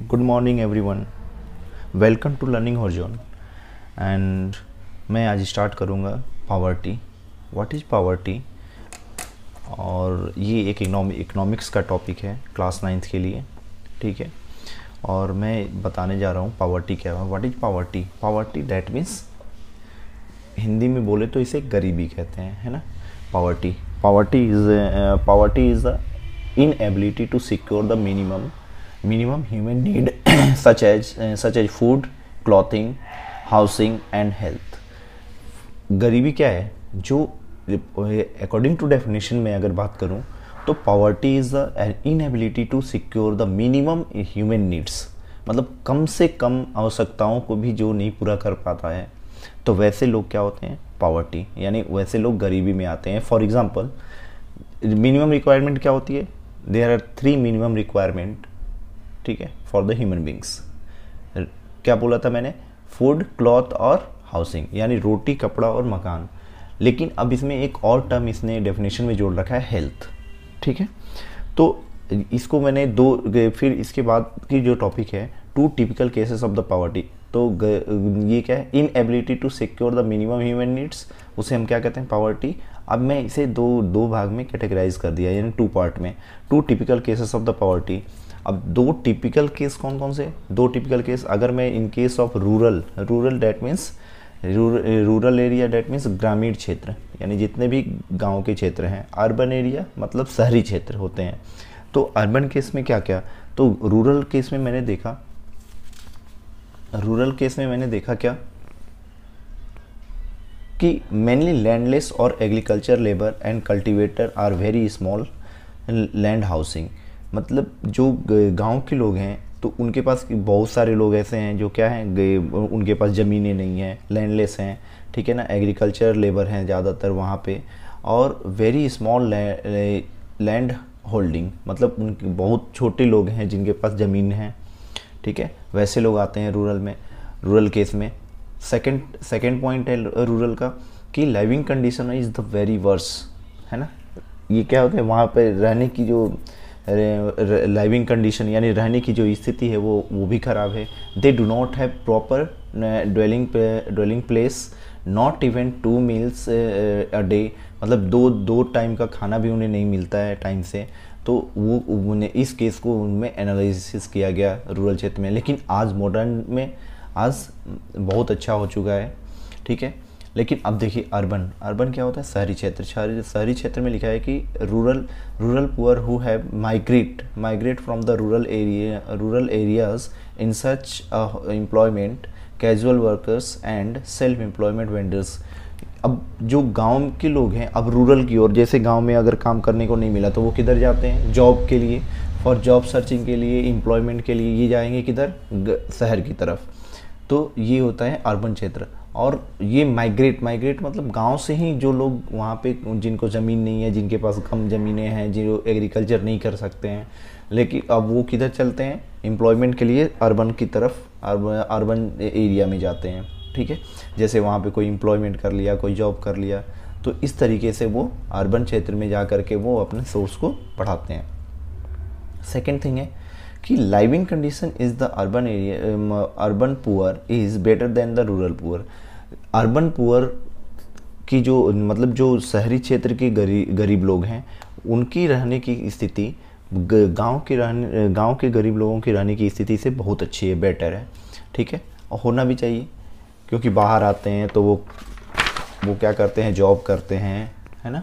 Good morning everyone, welcome to learning horizon. And मैं आज start करूँगा पॉवर्टी। What is poverty? और ये एक इकोनॉमिक्स का टॉपिक है क्लास 9th के लिए, ठीक है। और मैं बताने जा रहा हूँ पॉवर्टी क्या है। What is poverty? Poverty that means, Hindi में बोले तो इसे गरीबी कहते हैं, है ना। Poverty poverty is the inability to secure the minimum human need such as food, clothing, housing and health। गरीबी क्या है? जो अकॉर्डिंग टू डेफिनेशन में अगर बात करूं तो poverty is the inability to secure the minimum human needs, मतलब कम से कम आवश्यकताओं को भी जो नहीं पूरा कर पाता है, तो वैसे लोग क्या होते हैं? पॉवर्टी, यानी वैसे लोग गरीबी में आते हैं। फॉर एग्जांपल, मिनिमम रिक्वायरमेंट क्या होती है? देयर आर 3 मिनिमम रिक्वायरमेंट, ठीक है, फॉर द ह्यूमन बींग्स। क्या बोला था मैंने? फूड, क्लॉथ और हाउसिंग, यानी रोटी, कपड़ा और मकान। लेकिन अब इसमें एक और टर्म इसने डेफिनेशन में जोड़ रखा है, हेल्थ, ठीक है। तो इसको मैंने फिर इसके बाद की जो टॉपिक है, 2 typical cases of the poverty. तो ये क्या है? Inability to secure the minimum human needs, उसे हम क्या कहते हैं? पॉवर्टी। अब मैं इसे दो भाग में कैटेगराइज कर दिया, यानी 2 पार्ट में। 2 typical cases of the poverty. अब 2 टिपिकल केस कौन कौन से? 2 टिपिकल केस, अगर मैं in case of rural that means rural area, that means ग्रामीण क्षेत्र, यानी जितने भी गांव के क्षेत्र हैं। अर्बन एरिया मतलब शहरी क्षेत्र होते हैं। तो अर्बन केस में क्या क्या? तो रूरल केस में मैंने देखा क्या कि मेनली लैंडलेस और agriculture labour and cultivator are very small land housing. मतलब जो गांव के लोग हैं तो उनके पास बहुत सारे लोग ऐसे हैं जो क्या हैं, उनके पास ज़मीनें नहीं हैं, लैंडलेस हैं, ठीक है ना। एग्रीकल्चर लेबर हैं ज़्यादातर वहाँ पे, और वेरी स्मॉल लैंड होल्डिंग, मतलब उनके बहुत छोटे लोग हैं जिनके पास ज़मीन है, ठीक है। वैसे लोग आते हैं रूरल केस में। सेकंड पॉइंट है रूरल का कि living condition is the very worse, है ना। ये क्या होता है? वहाँ पे रहने की जो लिविंग कंडीशन, यानी रहने की जो स्थिति है वो भी ख़राब है। They do not have proper dwelling place, not even 2 meals a day, मतलब दो टाइम का खाना भी उन्हें नहीं मिलता है टाइम से। तो वो उन्हें इस केस को उनमें एनालिसिस किया गया रूरल क्षेत्र में। लेकिन आज मॉडर्न में आज बहुत अच्छा हो चुका है, ठीक है। लेकिन अब देखिए अर्बन क्या होता है? शहरी क्षेत्र। शहरी क्षेत्र में लिखा है कि rural poor who have migrate from the rural areas in such employment, casual workers and self employment vendors. अब जो गांव के लोग हैं, अब रूरल की ओर, जैसे गांव में अगर काम करने को नहीं मिला तो वो किधर जाते हैं? जॉब के लिए, फॉर जॉब सर्चिंग के लिए, एम्प्लॉयमेंट के लिए ये जाएंगे किधर? शहर की तरफ। तो ये होता है अर्बन क्षेत्र। और ये माइग्रेट मतलब गांव से ही जो लोग वहाँ पे, जिनको ज़मीन नहीं है, जिनके पास कम ज़मीनें हैं, जो एग्रीकल्चर नहीं कर सकते हैं, लेकिन अब वो किधर चलते हैं? एम्प्लॉयमेंट के लिए अर्बन की तरफ, अर्बन एरिया में जाते हैं, ठीक है। जैसे वहाँ पे कोई एम्प्लॉयमेंट कर लिया, कोई जॉब कर लिया, तो इस तरीके से वो अर्बन क्षेत्र में जा कर के वो अपने सोर्स को बढ़ाते हैं। सेकेंड थिंग है कि living condition is the urban poor is better than the rural poor. Urban poor की जो, मतलब जो शहरी क्षेत्र के गरीब लोग हैं, उनकी रहने की स्थिति गांव के गरीब लोगों की रहने की स्थिति से बहुत अच्छी है, बेटर है, ठीक है। और होना भी चाहिए, क्योंकि बाहर आते हैं तो वो क्या करते हैं? जॉब करते हैं, है ना,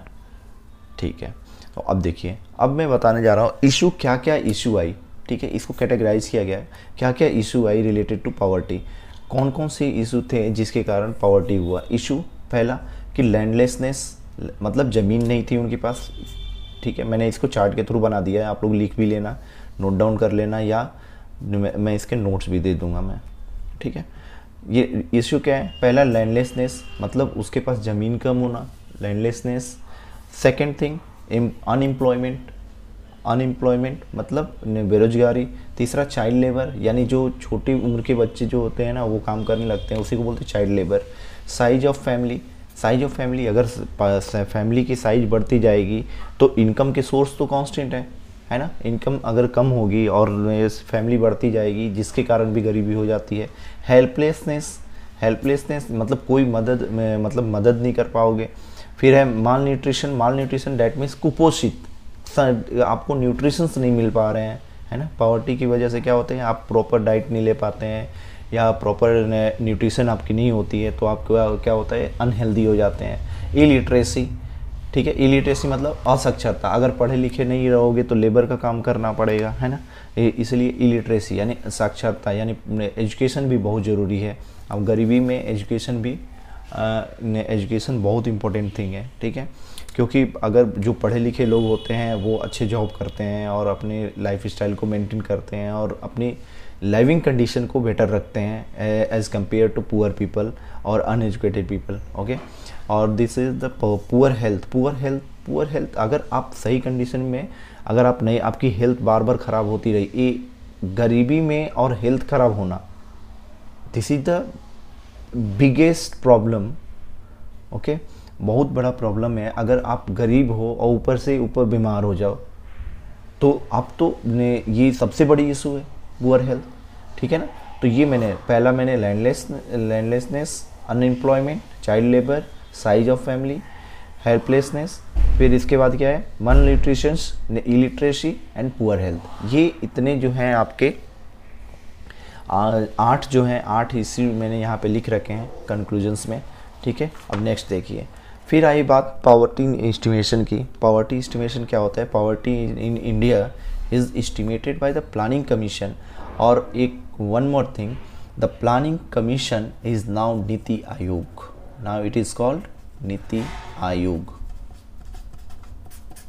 ठीक है। तो अब देखिए, अब मैं बताने जा रहा हूँ इशू, क्या क्या इशू आई, ठीक है। इसको कैटेगराइज किया गया है, क्या क्या issue I related to poverty. कौन कौन से इशू थे जिसके कारण पॉवर्टी हुआ? इशू पहला कि लैंडलेसनेस, मतलब ज़मीन नहीं थी उनके पास, ठीक है। मैंने इसको चार्ट के थ्रू बना दिया है, आप लोग लिख भी लेना, नोट डाउन कर लेना, या मैं इसके नोट्स भी दे दूंगा मैं, ठीक है। ये इशू क्या है? पहला लैंडलेसनेस, मतलब उसके पास ज़मीन कम होना, लैंडलेसनेस। सेकेंड थिंग अनएम्प्लॉयमेंट मतलब बेरोजगारी। तीसरा चाइल्ड लेबर, यानी जो छोटी उम्र के बच्चे जो होते हैं ना, वो काम करने लगते हैं, उसी को बोलते हैं child labour. Size of family, अगर फैमिली की साइज बढ़ती जाएगी तो इनकम के सोर्स तो कांस्टेंट है है ना। इनकम अगर कम होगी और फैमिली बढ़ती जाएगी, जिसके कारण भी गरीबी हो जाती है। हेल्पलेसनेस, हेल्पलेसनेस मतलब कोई मदद मतलब मदद नहीं कर पाओगे। फिर है malnutrition, malnutrition that means कुपोषित, आपको न्यूट्रिशंस नहीं मिल पा रहे हैं, है ना। पॉवर्टी की वजह से क्या होते हैं, आप प्रॉपर डाइट नहीं ले पाते हैं या प्रॉपर न्यूट्रिशन आपकी नहीं होती है, तो आप क्या होता है, अनहेल्दी हो जाते हैं। इलिटरेसी, ठीक है, इलिटरेसी मतलब असाक्षरता, अगर पढ़े लिखे नहीं रहोगे तो लेबर का काम करना पड़ेगा, है ना। इसलिए इलिटरेसी यानी साक्षरता, यानी एजुकेशन भी बहुत ज़रूरी है। अब गरीबी में एजुकेशन भी एजुकेशन बहुत इंपॉर्टेंट थिंग है, ठीक है। क्योंकि अगर जो पढ़े लिखे लोग होते हैं वो अच्छे जॉब करते हैं और अपने लाइफ स्टाइल को मेंटेन करते हैं और अपनी लिविंग कंडीशन को बेटर रखते हैं as compare to poor people और अनएजुकेटेड पीपल, ओके। और this is the poor health, poor health अगर आप सही कंडीशन में, अगर आप नहीं, आपकी हेल्थ बार बार ख़राब होती रही, ये गरीबी में और हेल्थ ख़राब होना, this is the biggest problem, okay. बहुत बड़ा प्रॉब्लम है। अगर आप गरीब हो और ऊपर से ऊपर बीमार हो जाओ तो आप तो ये सबसे बड़ी इशू है, पुअर हेल्थ, ठीक है ना। तो ये पहला मैंने landlessness, unemployment, child labour, size of family, helplessness, फिर इसके बाद क्या है, malnutrition, illiteracy and poor health. ये इतने जो हैं आपके 8 जो हैं, 8 इश्यू मैंने यहाँ पे लिख रखे हैं कंक्लूजन्स में, ठीक है। अब नेक्स्ट देखिए, फिर आई बात पॉवर्टी एस्टिमेशन की। पॉवर्टी एस्टिमेशन क्या होता है, poverty in India is estimated by the planning commission. और एक one more thing, the planning commission is now NITI Aayog, now it is called NITI Aayog.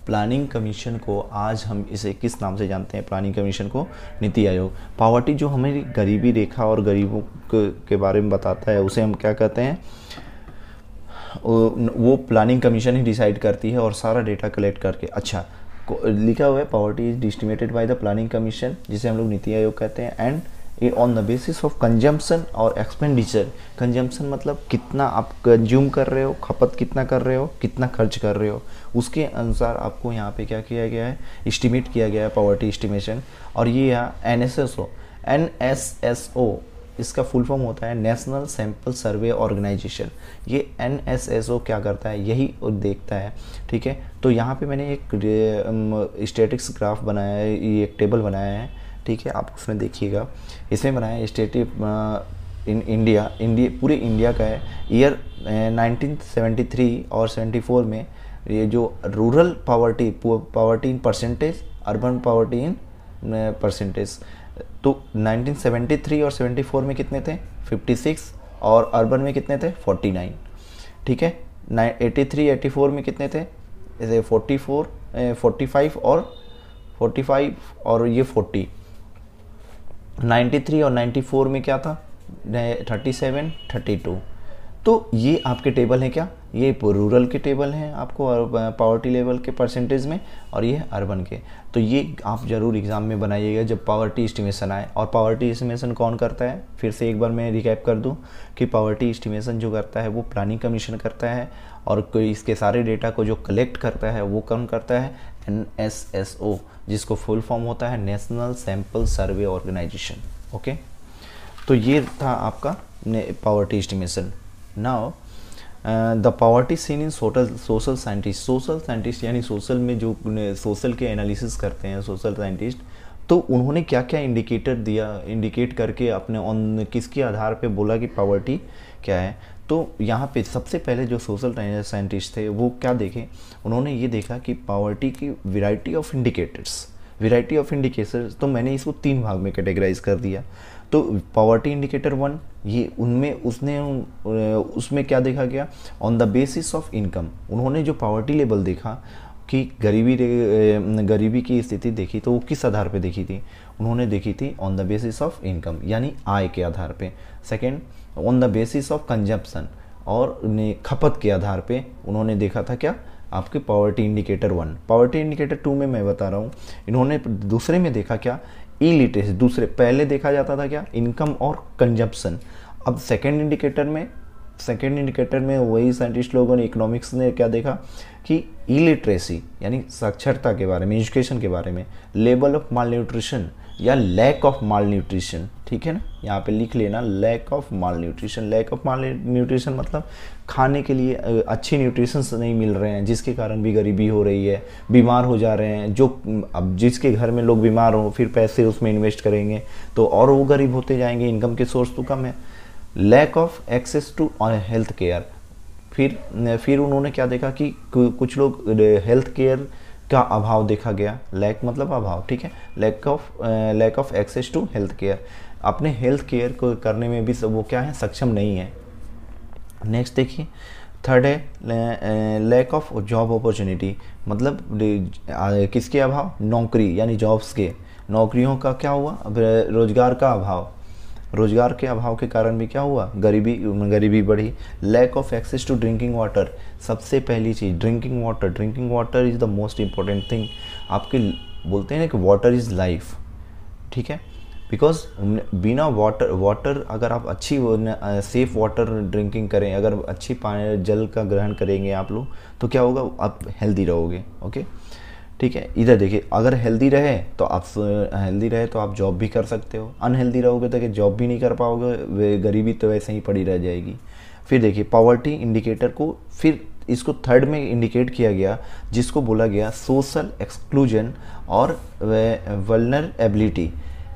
Planning commission को आज हम इसे किस नाम से जानते हैं, प्लानिंग कमीशन को नीति आयोग। पॉवर्टी जो हमें गरीबी रेखा और गरीबों के बारे में बताता है उसे हम क्या कहते हैं, वो प्लानिंग कमीशन ही डिसाइड करती है और सारा डेटा कलेक्ट करके, अच्छा लिखा हुआ है poverty is estimated by the planning commission, जिसे हम लोग नीति आयोग कहते हैं, एंड ये on the basis of consumption और एक्सपेंडिचर। कंजम्पशन मतलब कितना आप कंज्यूम कर रहे हो, खपत कितना कर रहे हो, कितना खर्च कर रहे हो, उसके अनुसार आपको यहाँ पे क्या किया गया है, एस्टिमेट किया गया है पॉवर्टी एस्टिमेशन। और ये यहाँ NSSO, इसका फुल फॉर्म होता है नेशनल सैंपल सर्वे ऑर्गेनाइजेशन। ये NSSO क्या करता है, यही देखता है, ठीक है। तो यहाँ पे मैंने एक स्टैटिक्स ग्राफ बनाया है, ये एक टेबल बनाया है, ठीक है, आप उसमें देखिएगा। इसमें बनाया है स्टेटिक इन इंडिया, पूरे इंडिया का है। ईयर 1973 और 74 में ये जो rural poverty in percentage, urban poverty in percentage, तो 1973 और 74 में कितने थे, 56, और अर्बन में कितने थे, 49, ठीक है। 83-84 में कितने थे, 45 और ये 40। 93 और 94 में क्या था, 37, 32। तो ये आपके टेबल हैं क्या, ये रूरल के टेबल हैं आपको पॉवर्टी लेवल के परसेंटेज में, और ये अर्बन के। तो ये आप ज़रूर एग्ज़ाम में बनाइएगा जब पॉवर्टी एस्टिमेशन आए। और पॉवर्टी एस्टिमेशन कौन करता है, फिर से एक बार मैं रिकैप कर दूं कि पॉवर्टी एस्टिमेशन जो करता है वो प्लानिंग कमीशन करता है, और कोई इसके सारे डेटा को जो कलेक्ट करता है वो कौन करता है, NSSO, जिसको फुल फॉर्म होता है national sample survey organisation, okay. तो ये था आपका poverty estimation. Now the poverty seen in social scientist यानी सोशल में जो सोशल के एनालिसिस करते हैं सोशल साइंटिस्ट, तो उन्होंने क्या क्या इंडिकेटर दिया, इंडिकेट करके अपने ऑन किसके आधार पे बोला कि पॉवर्टी क्या है। तो यहाँ पे सबसे पहले जो सोशल साइंटिस्ट थे वो क्या देखे, उन्होंने ये देखा कि पॉवर्टी की वैरायटी ऑफ इंडिकेटर्स, तो मैंने इसको 3 भाग में कैटेगराइज कर दिया। तो पॉवर्टी इंडिकेटर 1, ये उसमें क्या देखा गया, on the basis of income. उन्होंने जो पॉवर्टी लेवल देखा कि गरीबी की स्थिति देखी, तो वो किस आधार पे देखी थी, उन्होंने देखी थी on the basis of income यानी आय के आधार पे। Second, on the basis of consumption, और खपत के आधार पे उन्होंने देखा था क्या, आपके पॉवर्टी इंडिकेटर 1। पॉवर्टी इंडिकेटर 2 में मैं बता रहा हूँ, इन्होंने दूसरे में देखा क्या, इलिटरेसी। दूसरे पहले देखा जाता था क्या, इनकम और कंजप्शन। अब सेकेंड इंडिकेटर में वही साइंटिस्ट लोगों ने, इकोनॉमिक्स ने क्या देखा कि इलिटरेसी यानी साक्षरता के बारे में, एजुकेशन के बारे में, लेवल ऑफ माल न्यूट्रिशन या लैक ऑफ माल न्यूट्रिशन, ठीक है ना, यहाँ पे लिख लेना lack of malnutrition. Lack of malnutrition मतलब खाने के लिए अच्छे न्यूट्रिशंस नहीं मिल रहे हैं, जिसके कारण भी गरीबी हो रही है, बीमार हो जा रहे हैं। जो अब जिसके घर में लोग बीमार हो फिर पैसे उसमें इन्वेस्ट करेंगे तो और वो गरीब होते जाएंगे, इनकम के सोर्स तो कम है। Lack of access to health care, फिर उन्होंने क्या देखा कि कुछ लोग हेल्थ केयर का अभाव देखा गया। लैक मतलब अभाव, ठीक है, lack of access to health care, अपने हेल्थ केयर को करने में भी वो क्या है, सक्षम नहीं है। नेक्स्ट देखिए, थर्ड है लैक ऑफ जॉब अपॉर्चुनिटी, मतलब किसके अभाव, नौकरी यानी जॉब्स के, नौकरियों का क्या हुआ, रोजगार का अभाव, रोजगार के अभाव के कारण भी क्या हुआ, गरीबी बढ़ी। Lack of access to drinking water, सबसे पहली चीज़ drinking water is the most important thing. आपके बोलते हैं ना कि वाटर इज़ लाइफ, ठीक है, बिकॉज बिना वाटर अगर आप अच्छी सेफ वाटर ड्रिंकिंग करें, अगर अच्छी पानी जल का ग्रहण करेंगे आप लोग, तो क्या होगा, आप हेल्दी रहोगे। ओके, ठीक है, इधर देखिए, अगर हेल्दी रहे तो आप जॉब भी कर सकते हो, अनहेल्दी रहोगे तो जॉब भी नहीं कर पाओगे, गरीबी तो वैसे ही पड़ी रह जाएगी। फिर देखिए पॉवर्टी इंडिकेटर को, फिर इसको थर्ड में इंडिकेट किया गया, जिसको बोला गया सोशल एक्सक्लूजन और वल्नरेबिलिटी।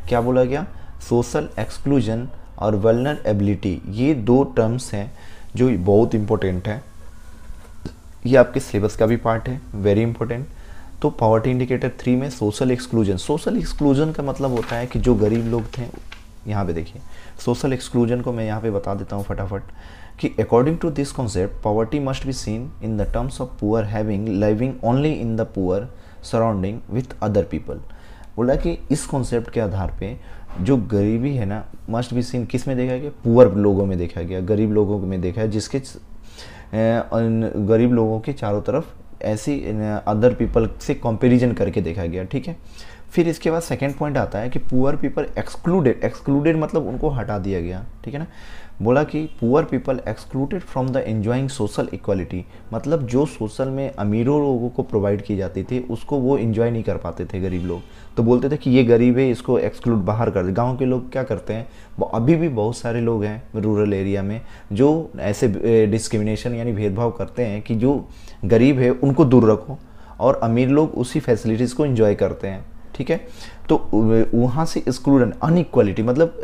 क्या बोला गया, सोशल एक्सक्लूजन और वल्नरेबिलिटी, ये दो टर्म्स हैं जो बहुत इंपॉर्टेंट है, ये आपके सिलेबस का भी पार्ट है, वेरी इंपॉर्टेंट। तो पॉवर्टी इंडिकेटर 3 में सोशल एक्सक्लूजन का मतलब होता है कि जो गरीब लोग थे, यहाँ पे देखिए सोशल एक्सक्लूजन को मैं यहाँ पे बता देता हूँ फटाफट कि according to this concept poverty must be seen in the terms of poor having living only in the poor surrounding with other people. बोला कि इस कॉन्सेप्ट के आधार पे जो गरीबी है ना, मस्ट बी सीन किस में देखा गया, पुअर लोगों में देखा गया, गरीब लोगों में देखा है, जिसके गरीब लोगों के चारों तरफ ऐसी अदर पीपल से कंपैरिजन करके देखा गया, ठीक है। फिर इसके बाद सेकंड पॉइंट आता है कि पुअर पीपल एक्सक्लूडेड मतलब उनको हटा दिया गया, ठीक है ना। बोला कि poor people excluded from the enjoying social equality, मतलब जो सोशल में अमीरों लोगों को प्रोवाइड की जाती थी उसको वो एंजॉय नहीं कर पाते थे गरीब लोग, तो बोलते थे कि ये गरीब है, इसको एक्सक्लूड बाहर कर दे। गाँव के लोग क्या करते हैं, वो अभी भी बहुत सारे लोग हैं रूरल एरिया में जो ऐसे डिस्क्रिमिनेशन यानी भेदभाव करते हैं कि जो गरीब है उनको दूर रखो और अमीर लोग उसी फैसिलिटीज़ को एंजॉय करते हैं, ठीक है। तो वहाँ से एक्सक्लूडन अनइक्वालिटी मतलब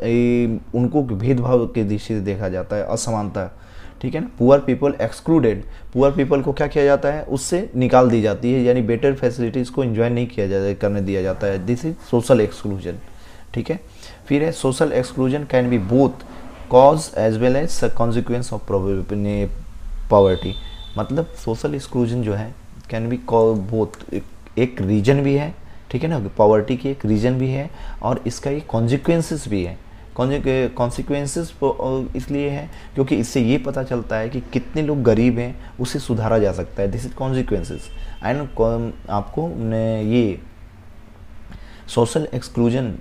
उनको भेदभाव के दृष्टि से देखा जाता है, असमानता, ठीक है ना। Poor people excluded, poor people को क्या किया जाता है, उससे निकाल दी जाती है, यानी बेटर फैसिलिटीज़ को एंजॉय नहीं किया जाता, करने दिया जाता है। दिस इज सोशल एक्सक्लूजन, ठीक है। फिर है social exclusion can be both cause as well as consequence of poverty, मतलब सोशल एक्सक्लूजन जो है कैन बी बोथ, एक रीजन भी है, ठीक है ना, पॉवर्टी की एक रीजन भी है और इसका ये कॉन्सिक्वेंसेस भी है। कॉन्सिक्वेंसेस इसलिए है क्योंकि इससे ये पता चलता है कि कितने लोग गरीब हैं, उसे सुधारा जा सकता है। दिस इज कॉन्सिक्वेंसेस एंड आपको ये सोशल एक्सक्लूजन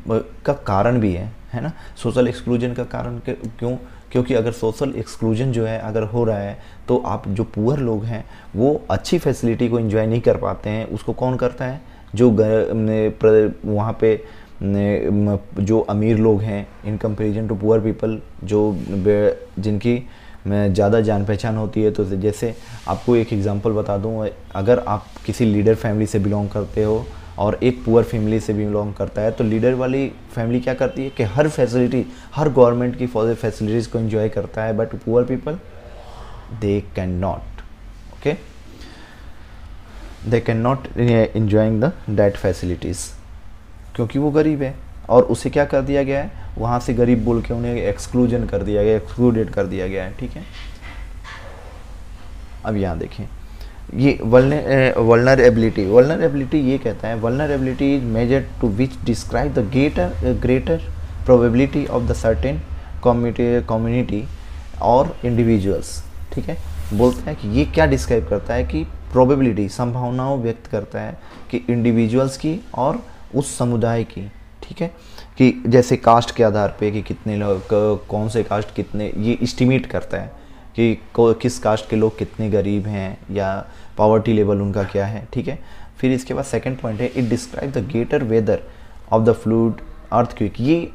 का कारण भी है ना। सोशल एक्सक्लूजन का कारण क्यों, क्योंकि अगर सोशल एक्सक्लूजन जो है अगर हो रहा है तो आप जो पुअर लोग हैं वो अच्छी फैसिलिटी को एंजॉय नहीं कर पाते हैं, उसको कौन करता है, जो वहाँ पे जो अमीर लोग हैं in comparison to poor people, जो जिनकी ज़्यादा जान पहचान होती है। तो जैसे आपको एक एग्जांपल बता दूं, अगर आप किसी लीडर फैमिली से बिलोंग करते हो और एक पुअर फैमिली से बिलोंग करता है, तो लीडर वाली फैमिली क्या करती है कि हर फैसिलिटी, हर गवर्नमेंट की फैसिलिटीज़ को एंजॉय करता है, but poor people they can not, okay, they can not enjoying the that facilities, क्योंकि वो गरीब है और उसे क्या कर दिया गया है, वहाँ से गरीब बोल के उन्हें एक्सक्लूजन कर दिया गया, एक्सक्लूडेड कर दिया गया है, ठीक है। अब यहाँ देखें ये वल्नरेबिलिटी ये कहता है, vulnerability is major to which describe the greater probability of the certain community और इंडिविजुअल्स, ठीक है। बोलते हैं कि ये क्या डिस्क्राइब करता है कि प्रोबेबिलिटी, संभावनाओं व्यक्त करता है कि इंडिविजुअल्स की और उस समुदाय की, ठीक है, कि जैसे कास्ट के आधार पे कि कितने लोग, कौन से कास्ट कितने, ये एस्टिमेट करता है कि किस कास्ट के लोग कितने गरीब हैं या पॉवर्टी लेवल उनका क्या है, ठीक है। फिर इसके बाद सेकंड पॉइंट है, it describe the greater weather of the flood earthquake. ये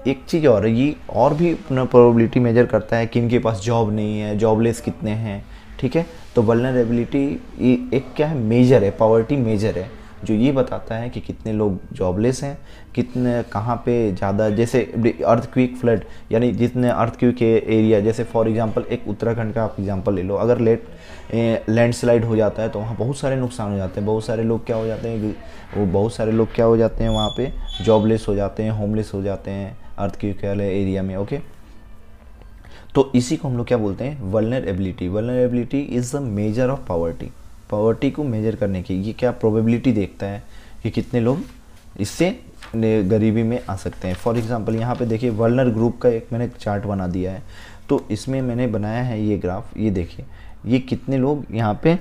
एक चीज़ और है, ये और भी अपना प्रोबेबिलिटी मेजर करता है कि इनके पास जॉब नहीं है, जॉबलेस कितने हैं, ठीक है। तो वल्नरेबिलिटी ये एक क्या है, मेजर है, पॉवर्टी मेजर है, जो ये बताता है कि कितने लोग जॉबलेस हैं, कितने कहाँ पे ज़्यादा, जैसे अर्थक्वेक फ्लड, यानी जितने अर्थक्वेक के एरिया, जैसे फॉर एग्जांपल एक उत्तराखंड का आप एग्जांपल ले लो, अगर लैंडस्लाइड हो जाता है तो वहाँ बहुत सारे नुकसान हो जाते हैं, बहुत सारे लोग क्या हो जाते हैं, वो बहुत सारे लोग क्या हो जाते हैं वहाँ पे जॉबलेस हो जाते हैं, होमलेस हो जाते हैं अर्थक्वेक वाले एरिया में, ओके। तो इसी को हम लोग क्या बोलते हैं, vulnerability. Vulnerability is the measure of poverty. Poverty को मेजर करने की ये क्या प्रोबेबिलिटी देखता है कि कितने लोग इससे गरीबी में आ सकते हैं। फॉर एग्जांपल यहाँ पे देखिए वल्नर ग्रुप का एक मैंने चार्ट बना दिया है, तो इसमें मैंने बनाया है ये ग्राफ, ये देखिए ये कितने लोग यहाँ पे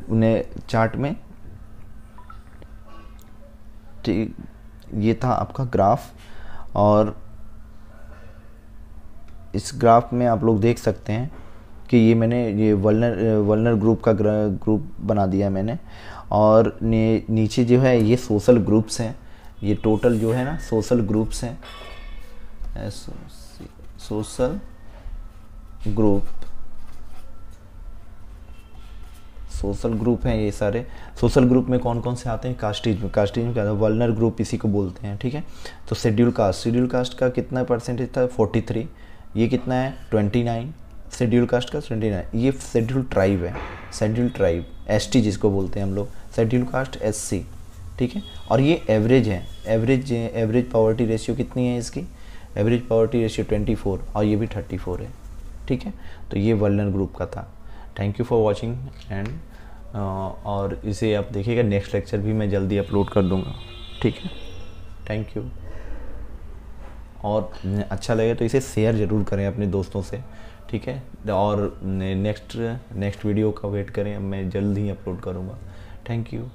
उन्हें चार्ट में, ठीक, ये था आपका ग्राफ। और इस ग्राफ में आप लोग देख सकते हैं कि ये मैंने ये वल्नर ग्रुप का ग्रुप बना दिया है मैंने, और नीचे जो है ये सोशल ग्रुप्स हैं, ये टोटल जो है ना सोशल ग्रुप्स हैं, सोशल ग्रुप हैं ये सारे। सोशल ग्रुप में कौन कौन से आते हैं, कास्टेज में क्या है, वल्नर ग्रुप इसी को बोलते हैं, ठीक है। तो शेड्यूल कास्ट का कितना परसेंटेज था, 43, ये कितना है 29, शेड्यूल कास्ट का 29, ये शेड्यूल ट्राइब है, शेड्यूल ट्राइब ST जिसको बोलते हैं हम लोग, शेड्यूल कास्ट SC, ठीक है। और ये एवरेज है, एवरेज पॉवर्टी रेशियो कितनी है इसकी, एवरेज पॉवर्टी रेशियो 24, और ये भी 34 है, ठीक है। तो ये वल्नर ग्रुप का था। Thank you for watching and और इसे आप देखिएगा, नेक्स्ट लेक्चर भी मैं जल्दी अपलोड कर दूंगा, ठीक है। Thank you. और अच्छा लगे तो इसे शेयर ज़रूर करें अपने दोस्तों से, ठीक है। और नेक्स्ट वीडियो का वेट करें, मैं जल्द ही अपलोड करूँगा। Thank you.